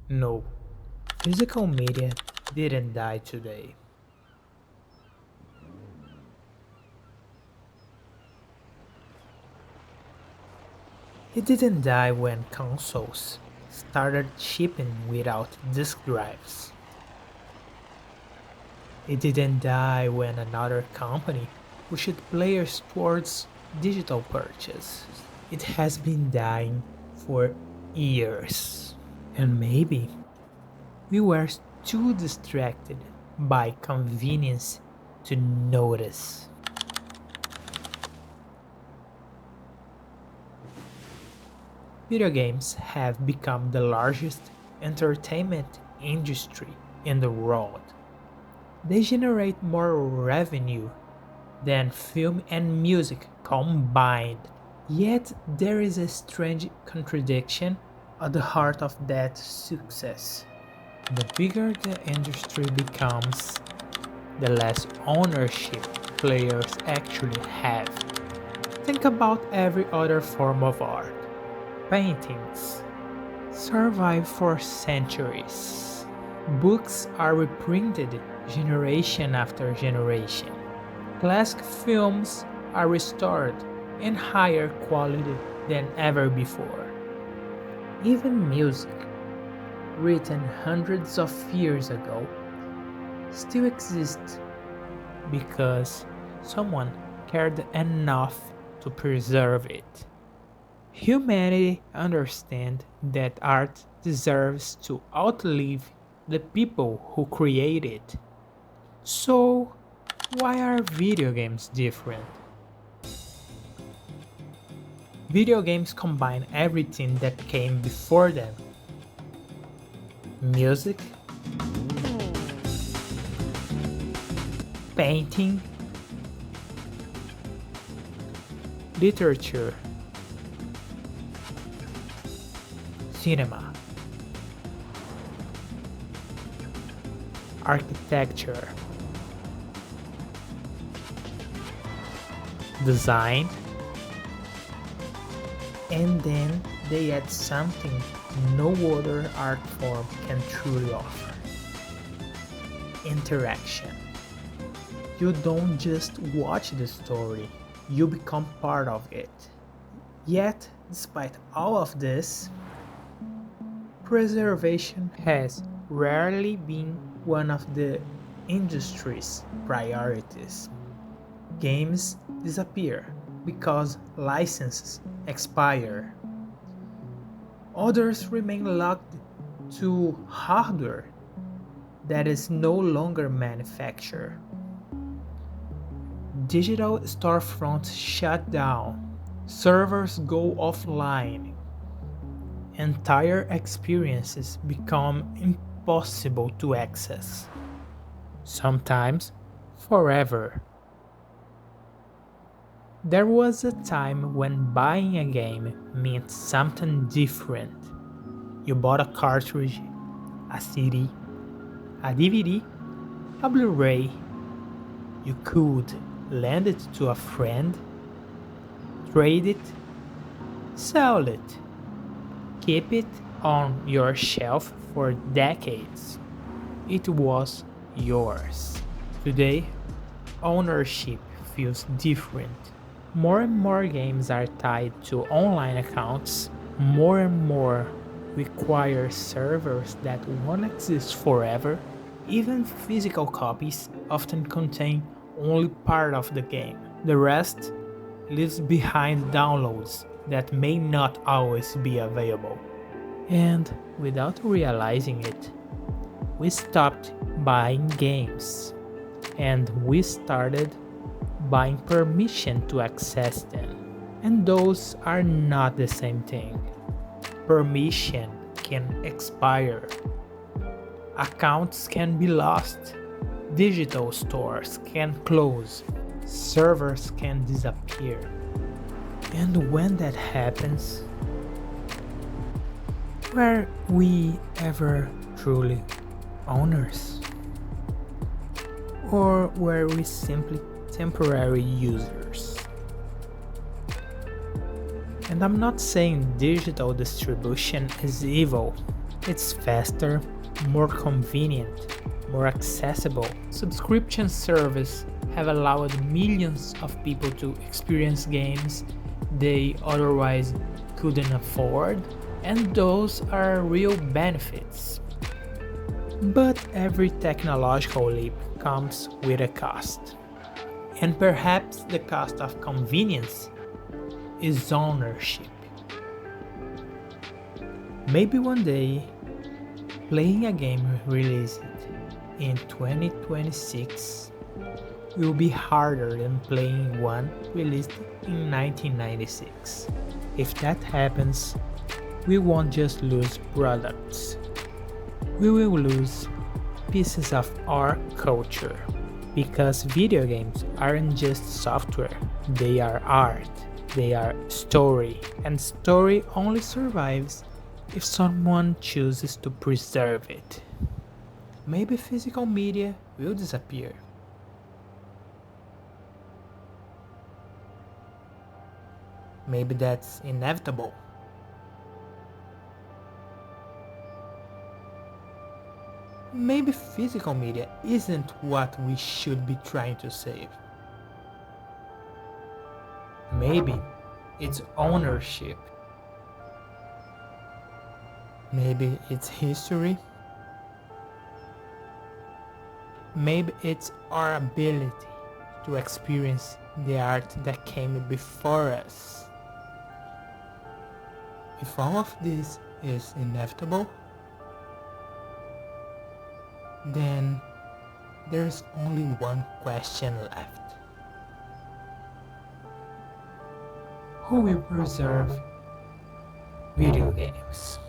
No, physical media didn't die today. It didn't die when consoles started shipping without disk drives. It didn't die when another company pushed players towards digital purchase. It has been dying for years. And maybe we were too distracted by convenience to notice. Video games have become the largest entertainment industry in the world. They generate more revenue than film and music combined. Yet there is a strange contradiction at the heart of that success. The bigger the industry becomes, the less ownership players actually have. Think about every other form of art. Paintings survive for centuries. Books are reprinted generation after generation. Classic films are restored in higher quality than ever before. Even music, written hundreds of years ago, still exists because someone cared enough to preserve it. Humanity understands that art deserves to outlive the people who create it. So, why are video games different? Video games combine everything that came before them: music, painting, literature, cinema, architecture, design, and then they add something no other art form can truly offer: interaction. You don't just watch the story, you become part of it. Yet, despite all of this, preservation has rarely been one of the industry's priorities. Games disappear because licenses expire. Others remain locked to hardware that is no longer manufactured. Digital storefronts shut down, servers go offline, entire experiences become impossible to access, sometimes forever. There was a time when buying a game meant something different. You bought a cartridge, a CD, a DVD, a Blu-ray. You could lend it to a friend, trade it, sell it, keep it on your shelf for decades. It was yours. Today, ownership feels different. More and more games are tied to online accounts. More and more require servers that won't exist forever. Even physical copies often contain only part of the game. The rest leaves behind downloads that may not always be available. And without realizing it, we stopped buying games and we started buying permission to access them. And those are not the same thing. Permission can expire, accounts can be lost, digital stores can close, servers can disappear. And when that happens, were we ever truly owners? Or were we simply temporary users? And I'm not saying digital distribution is evil. It's faster, more convenient, more accessible. Subscription services have allowed millions of people to experience games they otherwise couldn't afford, and those are real benefits. But every technological leap comes with a cost. And perhaps the cost of convenience is ownership. Maybe one day, playing a game released in 2026 will be harder than playing one released in 1996. If that happens, we won't just lose products, we will lose pieces of our culture. Because video games aren't just software, they are art, they are story, and story only survives if someone chooses to preserve it. Maybe physical media will disappear. Maybe that's inevitable. Maybe physical media isn't what we should be trying to save. Maybe it's ownership. Maybe it's history. Maybe it's our ability to experience the art that came before us. If all of this is inevitable, then there's only one question left. Who will preserve video games?